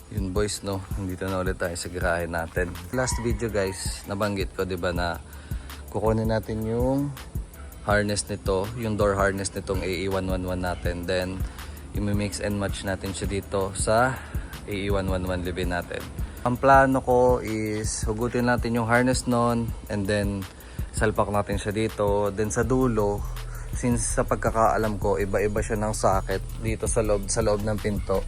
Yun boys, no, dito na ulit tayo sa garahe natin. Last video guys, nabanggit ko 'di ba na kukunin natin yung harness nito, yung door harness nitong AE111 natin. Then i-mix and match natin siya dito sa AE111 Livin natin. Ang plano ko is hugutin natin yung harness nun and then salpak natin siya dito. Then sa dulo, since sa pagkakaalam ko iba-iba siya ng socket dito sa loob ng pinto.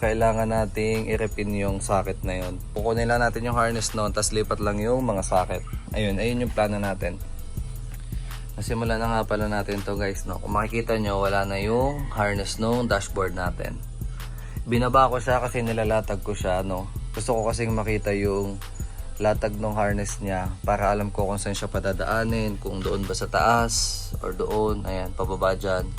Kailangan nating i-repin yung socket na yun. Kukunin lang natin yung harness noon, tapos lipat lang yung mga socket. Ayun yung plano natin. Nasimulan na nga pala natin to guys, no? Kung makikita nyo, wala na yung harness nung dashboard natin. Binaba ko siya kasi nilalatag ko siya, no? Gusto ko kasing makita yung latag ng harness niya para alam ko kung saan siya padadaanin, kung doon ba sa taas or doon, ayan, pababa dyan.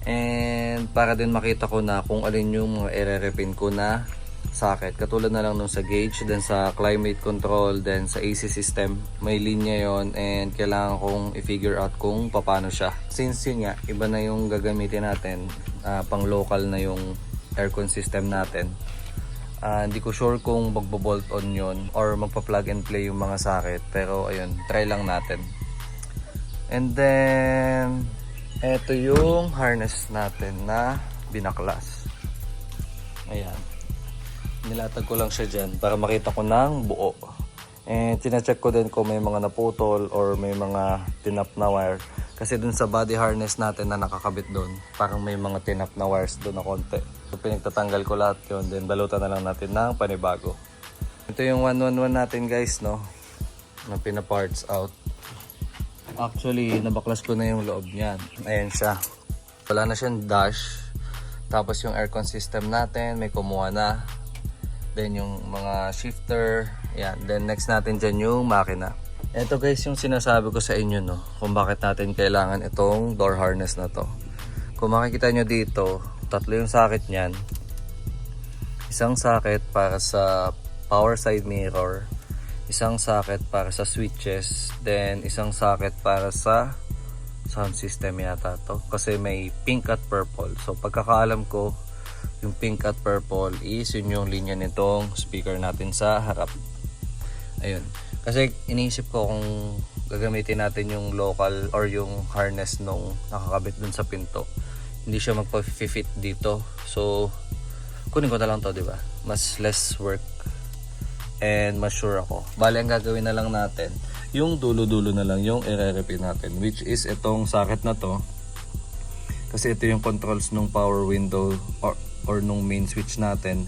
And para din makita ko na kung alin yung mga i-repin ko na socket. Katulad na lang nung sa gauge, then sa climate control, then sa AC system. May linya yon and kailangan kong i-figure out kung paano siya. Since yun nga, iba na yung gagamitin natin, pang local na yung aircon system natin. Hindi ko sure kung magbo-bolt on yun or magpa-plug and play yung mga socket. Pero ayun, try lang natin. And then eto yung harness natin na binaklas. Ayan. Nilatag ko lang siya dyan para makita ko ng buo. And tinacheck ko din kung may mga naputol or may mga tinap na wire. Kasi dun sa body harness natin na nakakabit dun, parang may mga tinap na wires dun na konti. So pinagtatanggal ko lahat yun, then balutan na lang natin ng panibago. Ito yung 111 natin guys, no? Na pina-parts out. Actually, nabaklas ko na yung loob niyan. Ayan siya. Wala na siyang dash. Tapos yung aircon system natin, may kumuha na. Then yung mga shifter. Ayan. Then next natin dyan yung makina. Ito guys yung sinasabi ko sa inyo, no? Kung bakit natin kailangan itong door harness na to. Kung makikita nyo dito, tatlo yung socket niyan. Isang socket para sa power side mirror. Isang socket para sa switches, then isang socket para sa sound system yata to. Kasi may pink at purple. So pagkakaalam ko, yung pink at purple is yun yung linya nitong speaker natin sa harap. Ayun. Kasi iniisip ko kung gagamitin natin yung local or yung harness nung nakakabit dun sa pinto. Hindi siya magpa-fit dito. So kunin ko na lang to, di ba? Mas less work. And mas sure ako. Bali ang gagawin na lang natin, yung dulo-dulo na lang yung i-repin natin, which is itong socket na to. Kasi ito yung controls nung power window or nung main switch natin.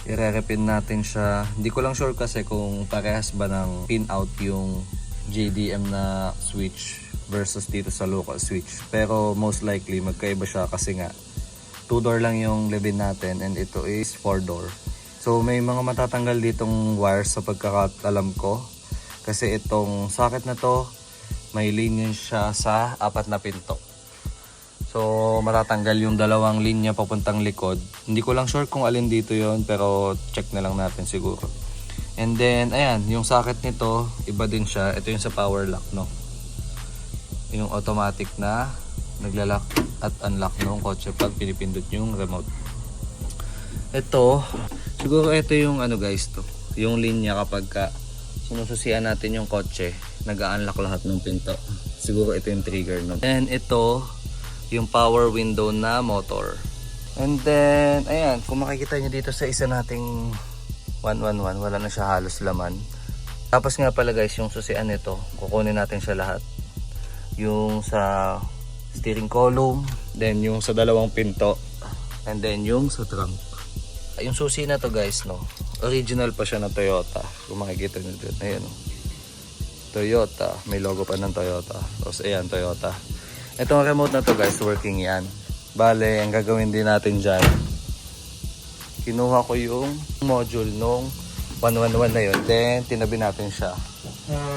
I-repin natin siya. Hindi ko lang sure kasi kung parehas ba ng pin out yung JDM na switch versus dito sa local switch. Pero most likely magkaiba siya kasi nga 2-door lang yung Livin natin and ito is 4-door. So may mga matatanggal ditong wires sa pagkakaalam ko. Kasi itong socket na to, may linya siya sa 4 na pinto. So matatanggal yung dalawang linya papuntang likod. Hindi ko lang sure kung alin dito yon, pero check na lang natin siguro. And then ayan, yung socket nito, iba din siya. Ito yung sa power lock, no? Yung automatic na naglalak at unlock ng kotse pag pinipindot yung remote. Ito, siguro ito yung ano guys to, yung linya kapag sinususian natin yung kotse, nag-a-unlock lahat ng pinto. Siguro ito yung trigger nun. And ito, yung power window na motor. And then, ayan, kung makikita nyo dito sa isa nating 111, wala na siya halos laman. Tapos nga pala guys, yung susian nito, kukunin natin siya lahat. Yung sa steering column, then yung sa dalawang pinto, and then yung sa trunk. Yung susi na to guys, no, original pa siya ng Toyota. Kung makikita nyo dito, ayan, no? Toyota, may logo pa ng Toyota. Tapos ayan, Toyota. Itong remote na to guys, working yan. Bale, ang gagawin din natin dyan, kinuha ko yung module nung 111 na yun, then tinabi natin siya.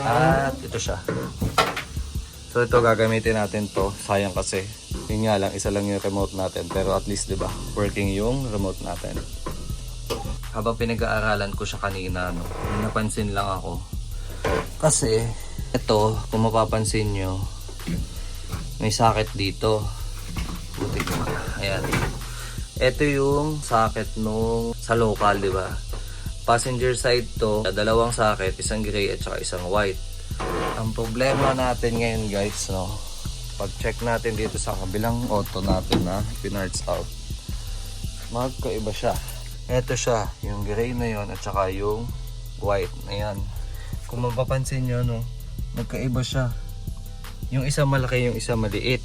At ito siya. So ito gagamitin natin to, sayang kasi yun nga lang, isa lang yung remote natin, pero at least diba, working yung remote natin. Habang pinag-aaralan ko siya kanina, no, napansin lang ako kasi ito, kung mapapansin nyo, may socket dito. Buti ko. Ayan. Ito yung socket nung sa local, di ba? Passenger side to, dalawang socket, isang gray at saka isang white. Ang problema natin ngayon guys, no, pag check natin dito sa kabilang auto natin na pinarts out, magkaiba siya. Ito siya, yung gray na yon at saka yung white na yan. Kung mapapansin nyo, no, magkaiba siya. Yung isa malaki, yung isa maliit.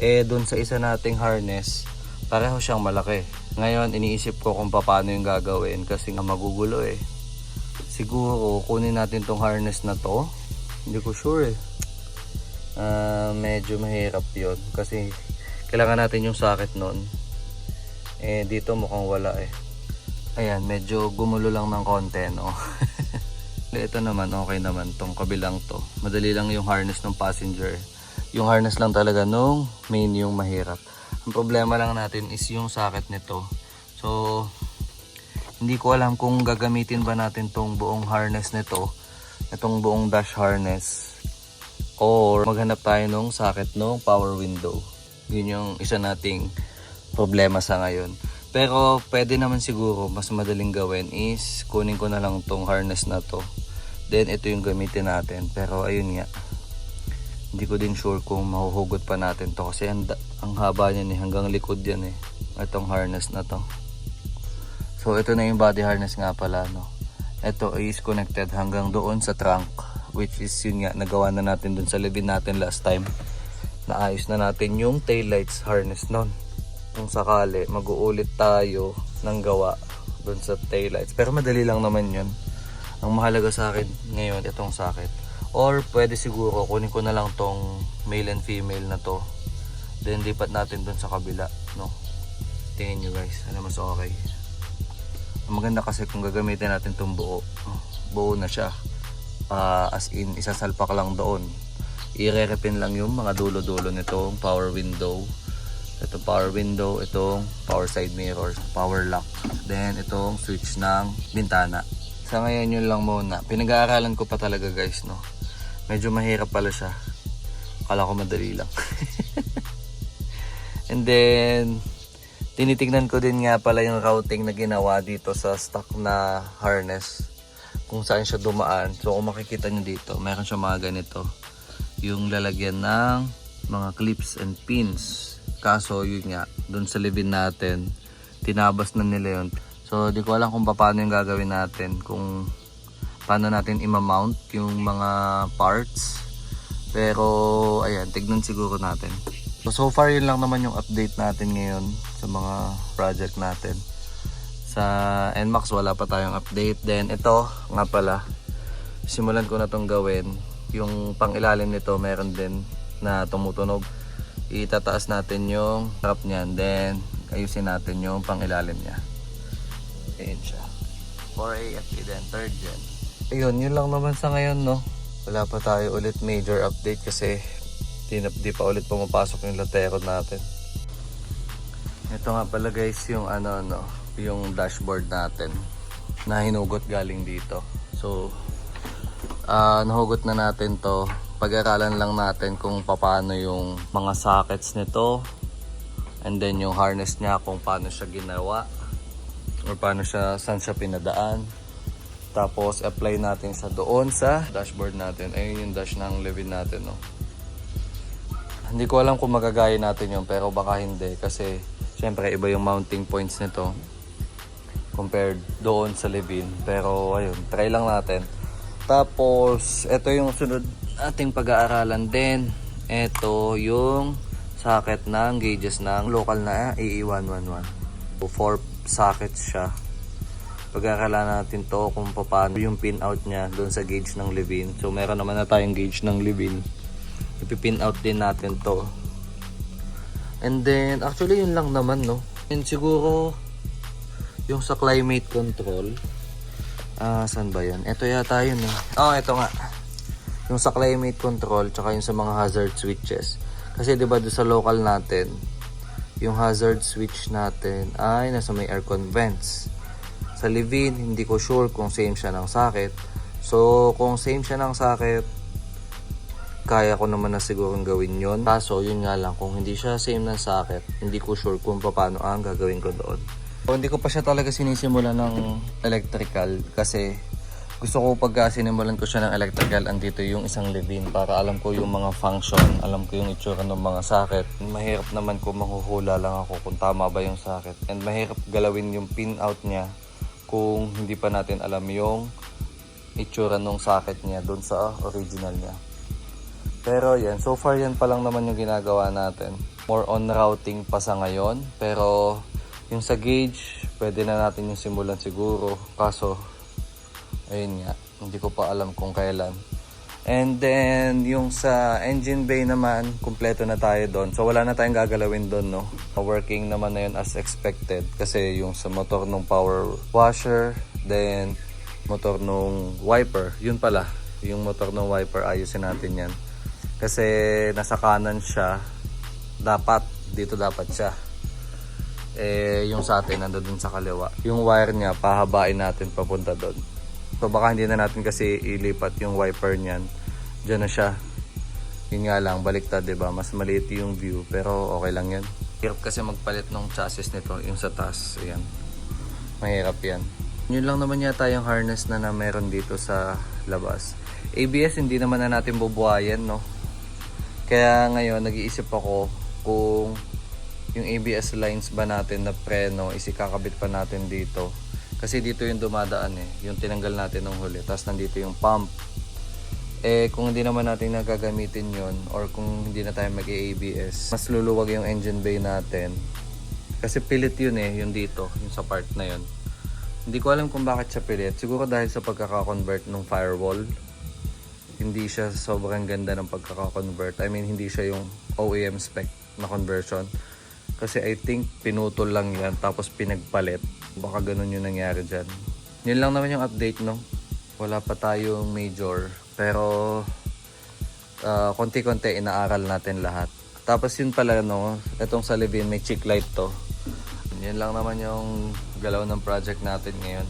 Doon sa isa nating harness, pareho siyang malaki. Ngayon, iniisip ko kung paano yung gagawin kasi nga magugulo eh. Siguro, kunin natin tong harness na to. Hindi ko sure eh. Medyo mahirap yon kasi kailangan natin yung socket nun. Dito mukhang wala eh. Ayan, medyo gumulo lang ng konti, no? Ito naman, okay naman. Tong kabilang to. Madali lang yung harness ng passenger. Yung harness lang talaga nung main yung mahirap. Ang problema lang natin is yung socket nito. So, hindi ko alam kung gagamitin ba natin tong buong harness nito. Itong buong dash harness. Or maghanap tayo nung socket nung power window. Yun yung isa nating problema sa ngayon. Pero pwede naman siguro, mas madaling gawin is kunin ko na lang tong harness na to. Then ito yung gamitin natin. Pero ayun nga, hindi ko din sure kung mahuhugot pa natin to. Kasi ang haba niyan eh, hanggang likod yan eh. Itong harness na to. So ito na yung body harness nga pala, no. Ito is connected hanggang doon sa trunk. Which is yun nga, nagawa na natin dun sa libin natin last time. Naayos na natin yung taillights harness nun. Kung sakali, mag-uulit tayo ng gawa dun sa taillights. Pero madali lang naman yun. Ang mahalaga sa akin ngayon, itong socket. Or pwede siguro, kunin ko na lang tong male and female na to. Then lipat natin dun sa kabila, no? Tingin nyo guys, ano mas okay. Ang maganda kasi kung gagamitin natin tong buo. Buo na siya. As in, isasalpak lang doon. I-re-repin lang yung mga dulo-dulo nitong power window. Itong power window, itong power side mirror, power lock. Then itong switch ng bintana. Sa ngayon yun lang muna. Pinag-aaralan ko pa talaga guys, no. Medyo mahirap pala siya. Akala ko madali lang. And then tinitignan ko din nga pala yung routing na ginawa dito sa stock na harness. Kung saan siya dumaan. So kung makikita nyo dito, meron siya mga ganito. Yung lalagyan ng mga clips and pins. Kaso yun nga, dun sa libin natin, tinabas na nila yun. So di ko alam kung paano yung gagawin natin, kung paano natin ima-mount yung mga parts. Pero ayan, tignan siguro natin. So far yun lang naman yung update natin ngayon sa mga project natin. Sa NMAX wala pa tayong update. Then ito nga pala, simulan ko na tong gawin. Yung pangilalim nito meron din na tumutunog. Itataas natin yung harap niyan, then ayusin natin yung pangilalim niya. Ayan siya, 4A at then 3rd gen. Ayun, yun lang naman sa ngayon, no. Wala pa tayo ulit major update kasi di pa ulit pumapasok yung latero natin. Ito nga pala guys yung yung dashboard natin na hinugot galing dito. So nahugot na natin to. Pag-aralan lang natin kung paano yung mga sockets nito, and then yung harness niya kung paano siya ginawa or saan siya pinadaan. Tapos apply natin sa doon sa dashboard natin. Ayun yung dash ng Levin natin, no. Hindi ko alam kung magagaya natin yun, pero baka hindi kasi syempre iba yung mounting points nito compared doon sa Levin. Pero ayun, try lang natin. Tapos ito yung sunod ating pag-aaralan din. Ito yung socket ng gauges ng local na AE111. So 4 sockets siya. Pag-aaralan natin to kung paano yung pin out niya doon sa gauge ng Levin. So meron naman na tayong gauge ng Levin. Ipipin out din natin to. And then actually yun lang naman, no. And siguro yung sa climate control, saan ba yun? Ito yata yun eh. Oh, ito nga. Yung sa climate control, tsaka yung sa mga hazard switches. Kasi diba doon sa local natin, yung hazard switch natin ay nasa may aircon vents. Sa Levin, hindi ko sure kung same siya ng socket. So, kung same siya ng socket, kaya ko naman na sigurong gawin yon. Kaso yun nga lang, kung hindi siya same ng socket, hindi ko sure kung paano ang gagawin ko doon. So, hindi ko pa siya talaga sinisimula ng electrical kasi gusto ko pagka sinimulan ko siya ng electrical, andito yung isang lead-in para alam ko yung mga function, alam ko yung itsura ng mga socket. Mahirap naman kung mahuhula lang ako kung tama ba yung socket, and mahirap galawin yung pin out niya kung hindi pa natin alam yung itsura ng socket niya doon sa original niya. Pero yan, so far yan pa lang naman yung ginagawa natin. More on routing pa sa ngayon. Pero yung sa gauge, pwede na natin yung simulan siguro. Kaso, ayun nga, hindi ko pa alam kung kailan. And then, yung sa engine bay naman, kumpleto na tayo doon. So wala na tayong gagalawin doon, no? Working naman na yun as expected. Kasi yung sa motor ng power washer, then motor nung wiper, yun pala. Yung motor ng wiper, ayusin natin yan. Kasi nasa kanan siya, dito dapat siya. Yung sa atin nandoon sa kaliwa. Yung wire niya pahabain natin papunta doon. So baka hindi na natin kasi ilipat yung wiper niyan. Diyan na siya. Yun nga lang, baliktad, 'di ba? Mas maliit yung view, pero okay lang 'yan. Hirap kasi magpalit ng chassis nito, yung sa taas. Ayan. Mahirap 'yan. Yun lang naman yata yung harness na meron dito sa labas. ABS hindi naman na natin bubuhayan, no? Kaya ngayon nag-iisip ako kung yung ABS lines ba natin na preno isikakabit pa natin dito. Kasi dito yung dumadaan yung tinanggal natin ng huli. Tapos nandito yung pump. Kung hindi naman natin nagagamitin yon, or kung hindi na tayo mag-ABS, mas luluwag yung engine bay natin. Kasi pilit yun yung dito, yung sa part na yun. Hindi ko alam kung bakit siya pilit. Siguro dahil sa pagkaka-convert ng firewall. Hindi siya sobrang ganda ng pagkaka-convert. I mean, hindi siya yung OEM spec na conversion. Kasi I think pinutol lang yan tapos pinagpalit. Baka ganun yung nangyari dyan. Yun lang naman yung update, no? Wala pa tayong major. Pero konti-konti inaaral natin lahat. Tapos yun pala, no? Itong sa Levin may cheek light to. Yun lang naman yung galaw ng project natin ngayon.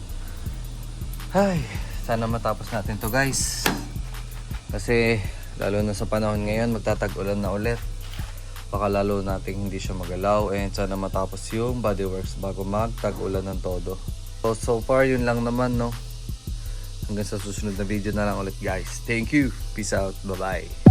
Ay, sana matapos natin to, guys. Kasi lalo na sa panahon ngayon, magtatag-ulan na ulit. Baka lalo nating hindi siya magalaw, and sana matapos yung bodyworks bago magtag-ulan ng todo. So far yun lang naman, no? Hanggang sa susunod na video na lang ulit, guys. Thank you. Peace out. Bye-bye.